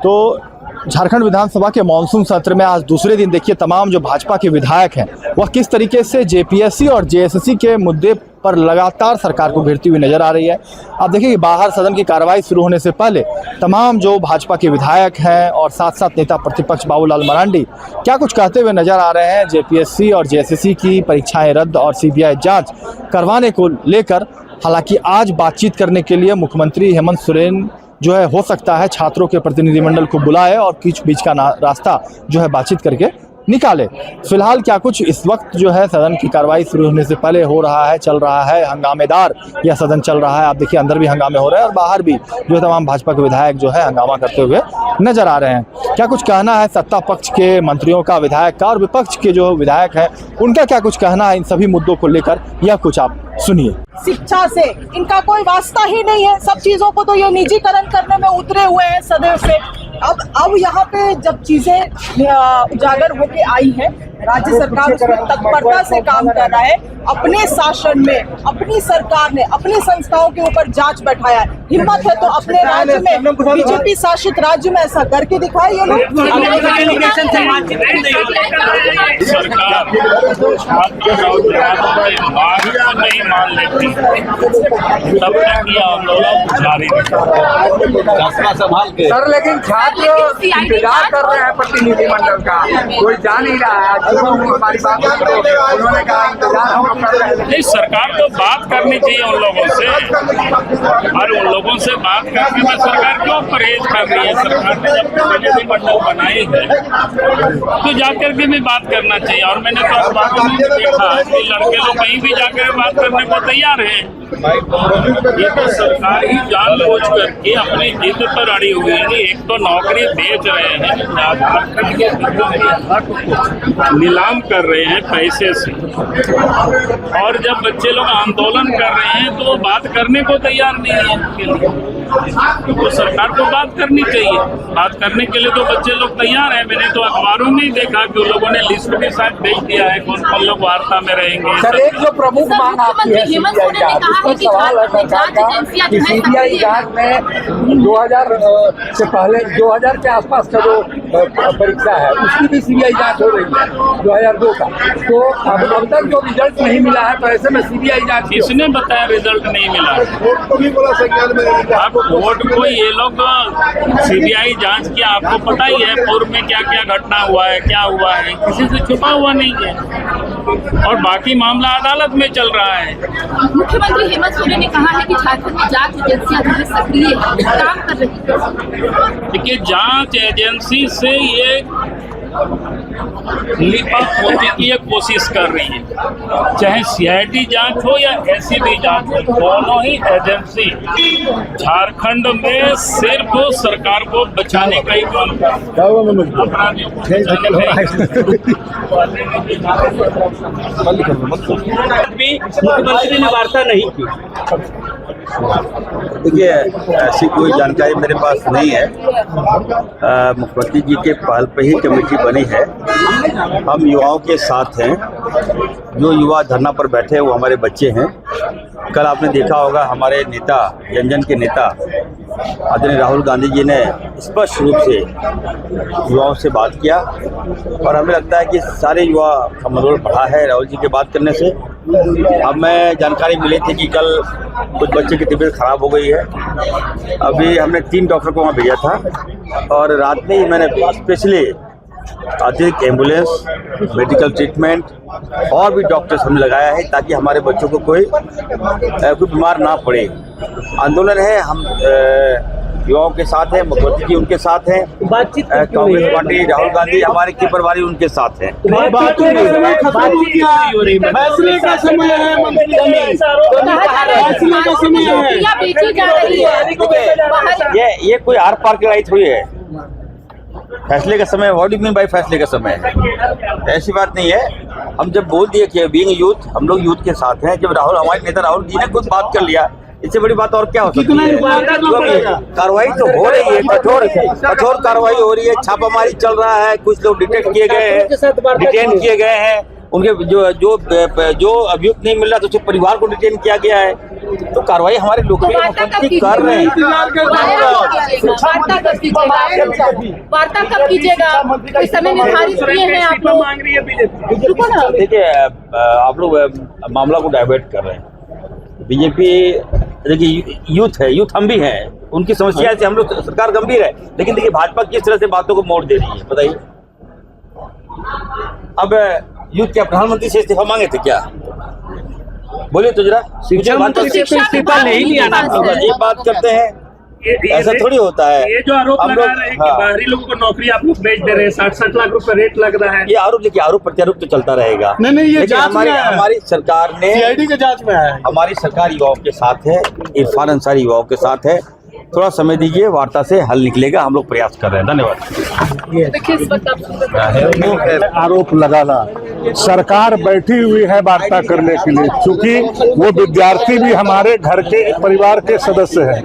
तो झारखंड विधानसभा के मानसून सत्र में आज दूसरे दिन देखिए तमाम जो भाजपा के विधायक हैं वह किस तरीके से जेपीएससी और जेएसएससी के मुद्दे पर लगातार सरकार को घेरती हुई नजर आ रही है। आप देखिए कि बाहर सदन की कार्रवाई शुरू होने से पहले तमाम जो भाजपा के विधायक हैं और साथ साथ नेता प्रतिपक्ष बाबूलाल मरांडी क्या कुछ कहते हुए नजर आ रहे हैं जेपीएससी और जेएसएससी की परीक्षाएं रद्द और सीबीआई जाँच करवाने को लेकर। हालांकि आज बातचीत करने के लिए मुख्यमंत्री हेमंत सोरेन जो है हो सकता है छात्रों के प्रतिनिधिमंडल को बुलाए और बीच का रास्ता जो है बातचीत करके निकाले। फिलहाल क्या कुछ इस वक्त जो है सदन की कार्रवाई शुरू होने से पहले हो रहा है, चल रहा है, हंगामेदार यह सदन चल रहा है। आप देखिए अंदर भी हंगामे हो रहे हैं और बाहर भी जो तमाम भाजपा के विधायक जो है हंगामा करते हुए नजर आ रहे हैं। क्या कुछ कहना है सत्ता पक्ष के मंत्रियों का, विधायक का, और विपक्ष के जो विधायक हैं उनका क्या कुछ कहना है इन सभी मुद्दों को लेकर, यह कुछ आप सुनिए। शिक्षा से इनका कोई वास्ता ही नहीं है, सब चीजों को तो ये निजीकरण करने में उतरे हुए हैं सदैव से। अब यहाँ पे जब चीजें उजागर होके आई है, राज्य सरकार उसमें तत्परता से काम कर रहा है। अपने शासन में अपनी सरकार ने अपनी संस्थाओं के ऊपर जांच बैठाया है। हिम्मत है तो अपने राज्य में, बीजेपी शासित राज्य में ऐसा करके दिखाए ये लोग। सरकार नहीं मान लेती तब तक ये आंदोलन जारी संभाल के सर, लेकिन छात्र इंतजार कर रहे हैं प्रतिनिधिमंडल का, कोई जा नहीं रहा है। हमारी बात उन्होंने कहा इंतजार हम कर रहे हैं। नहीं, सरकार को बात करनी चाहिए उन लोगों से, और उन लोगों से बात करने में सरकार क्यों परहेज कर रही है। सरकार ने जब प्रतिनिधिमंडल बनाई है तो जाकर के भी बात करना चाहिए। और मैंने तो अखबारों में देखा कि लड़के लोग कहीं भी जाकर बात करने को तैयार हैं। ये तो सरकार ही जानबूझ करके अपनी जिद पर अड़ी हुई है। एक तो नौकरी बेच रहे हैं, झारखंड के हक को नीलाम कर रहे हैं पैसे से, और जब बच्चे लोग आंदोलन कर रहे हैं तो बात करने को तैयार नहीं है इनके लिए। तो सरकार को बात करनी चाहिए, बात करने के लिए तो बच्चे लोग तैयार हैं। मैंने तो अखबारों में ही देखा कि उन लोगों ने लिस्ट के साथ भेज दिया है कौन कौन लोग वार्ता में रहेंगे। सर, एक जो प्रमुख मांग आपकी है सीबीआई जांच, उसका सवाल है सरकार का कि सीबीआई जांच में 2000 से पहले 2000 के आसपास का जो परीक्षा है उसकी भी सीबीआई जांच हो रही है 2002 का। तो अब तक जो रिजल्ट नहीं मिला है तो ऐसे में सीबीआई जांच किसने बताया रिजल्ट नहीं मिला? आप वोट को ये लोग सीबीआई जांच किया, आपको पता ही है पूर्व में क्या क्या घटना हुआ है, क्या हुआ है, किसी से छुपा हुआ नहीं है। और बाकी मामला अदालत में चल रहा है। मुख्यमंत्री हेमंत सोरेन ने कहा है कि झारखंड में जांच एजेंसियां जो है सक्रिय काम कर रही है। देखिए, जांच एजेंसी से ये लिपापोती की एक कोशिश कर रही है, चाहे सीआईडी जांच हो या एसीबी जांच हो, दोनों ही एजेंसी झारखंड में सिर्फ सरकार को बचाने का ही काम कर मुख्यमंत्री ने वार्ता नहीं की। देखिए, ऐसी कोई जानकारी मेरे पास नहीं है। मुख्यमंत्री जी के पहल पे ही कमेटी बनी है। हम युवाओं के साथ हैं। जो युवा धरना पर बैठे वो हमारे बच्चे हैं। कल आपने देखा होगा हमारे नेता, जन के नेता आदरणीय राहुल गांधी जी ने स्पष्ट रूप से युवाओं से बात किया, और हमें लगता है कि सारे युवा का मनोबल बढ़ा है राहुल जी के बात करने से। हमें जानकारी मिली थी कि कल कुछ बच्चे की तबीयत खराब हो गई है। अभी हमने 3 डॉक्टर को वहाँ भेजा था, और रात में ही मैंने स्पेशली अतिरिक्त एम्बुलेंस, मेडिकल ट्रीटमेंट और भी डॉक्टर्स हमने लगाया है ताकि हमारे बच्चों को कोई बीमार ना पड़े। आंदोलन है, हम युवाओं के साथ हैं, मुख्यमंत्री जी उनके साथ हैं, कांग्रेस पार्टी राहुल गांधी हमारे की परिवार उनके साथ हैं। फैसले का समय है, ये कोई आर पार की लड़ाई थोड़ी है। फैसले का समय, what do you mean by फैसले का समय है? ऐसी बात नहीं है। हम जब बोल दिए कि बीइंग यूथ, हम लोग यूथ के साथ हैं। जब हमारे नेता राहुल जी ने खुद बात कर लिया, इससे बड़ी बात और क्या हो सकती है? कार्रवाई तो हो रही है, कठोर कार्रवाई हो रही है, छापामारी चल रहा है, कुछ लोग डिटेन किए गए हैं, उनके जो अभियुक्त नहीं मिल रहा तो उसके परिवार को डिटेन किया गया है। तो कार्रवाई हमारे लोकप्रिय मुख्यमंत्री कर रहे हैं। वार्ता कब कीजिएगा? कोई समय निर्धारित किए हैं आप लोग? देखिए, आप लोग मामला को डाइवर्ट कर रहे हैं। बीजेपी देखिए यूथ है, यूथ हम भी हैं, उनकी समस्या से हम लोग सरकार गंभीर है, लेकिन देखिए भाजपा किस तरह से बातों को मोड़ दे रही है बताइए। अब यूथ क्या प्रधानमंत्री से इस्तीफा मांगे थे क्या? बोलिए तो जरा। शिक्षा मंत्री से तो इस्तीफा नहीं लिया ना। ये बात करते हैं, ऐसा थोड़ी होता है। ये जो आरोप लगा रहे हैं कि बाहरी लोगों को नौकरी आप लोग बेच दे रहे हैं, 60-60 लाख रुपए रेट लग रहा है। ये आरोप, देखिए आरोप प्रत्यारोप तो चलता रहेगा। नहीं, ये जांच में आया है। हमारी सरकार ने CID के जांच में आया है। हमारी सरकार युवाओं के साथ है, इरफान अंसारी युवाओं के साथ है। थोड़ा समय दीजिए, वार्ता से हल निकलेगा। हम लोग प्रयास कर रहे हैं। धन्यवाद। देखिए इस वक्त आप आरोप लगाना, सरकार बैठी हुई है वार्ता करने के लिए, क्योंकि वो विद्यार्थी भी हमारे घर के परिवार के सदस्य हैं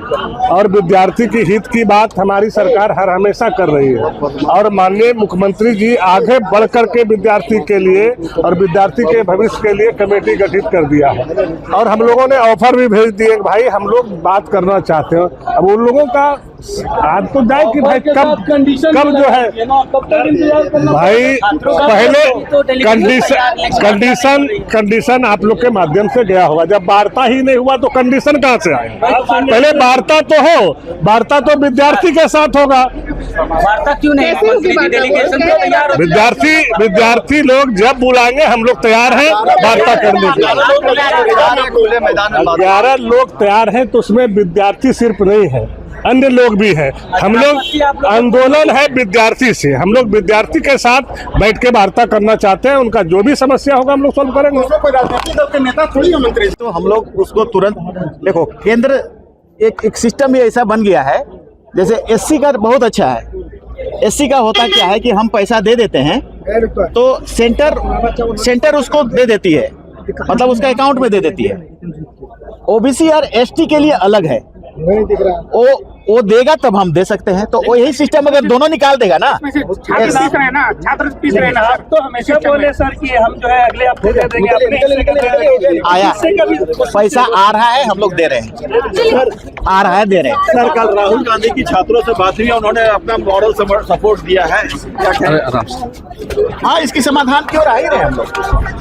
और विद्यार्थी की हित की बात हमारी सरकार हर हमेशा कर रही है। और माननीय मुख्यमंत्री जी आगे बढ़ कर के विद्यार्थी के लिए और विद्यार्थी के भविष्य के लिए कमेटी गठित कर दिया है। और हम लोगों ने ऑफर भी भेज दिए, भाई हम लोग बात करना चाहते हैं। अब उन लोगों का आज तो जाए कि भाई कब जो है भाई पहले कंडीशन आप लोग के माध्यम से गया होगा। जब वार्ता ही नहीं हुआ तो कंडीशन कहाँ से आए? पहले वार्ता तो हो, वार्ता तो विद्यार्थी के साथ होगा। वार्ता क्यों नहीं? डेलीगेशन तो तैयार हो। विद्यार्थी लोग जब बुलाएंगे हम लोग तैयार हैं वार्ता करने के लिए। 11 लोग तैयार हैं, तो उसमें विद्यार्थी सिर्फ नहीं है, अन्य लोग भी हैं। हम लोग आंदोलन है विद्यार्थी से, हम लोग विद्यार्थी के साथ बैठ के वार्ता करना चाहते हैं। उनका जो भी समस्या होगा हम लोग सॉल्व करेंगे। कोई राजनीतिक दल के नेता थोड़ी है मंत्री, तो हम लोग उसको तुरंत देखो। केंद्र एक सिस्टम ही ऐसा बन गया है, जैसे SC का बहुत अच्छा है। SC का होता क्या है कि हम पैसा दे देते हैं तो सेंटर उसको दे देती है, मतलब उसका अकाउंट में दे देती है। OBC और ST के लिए अलग है, वो देगा तब हम दे सकते हैं। तो यही सिस्टम अगर दोनों निकाल देगा ना, छात्र पीस रहे ना, तो हमेशा बोले सर कि हम जो है अगले हफ्ते दे देंगे। आया पैसा आ रहा है, हम लोग दे रहे हैं, आ रहा है, दे रहे हैं। सर कल राहुल गांधी की छात्रों से बात हुई, उन्होंने अपना मॉरल सपोर्ट दिया है। हाँ, इसकी समाधान की ओर आ ही रहे हैं हम लोग।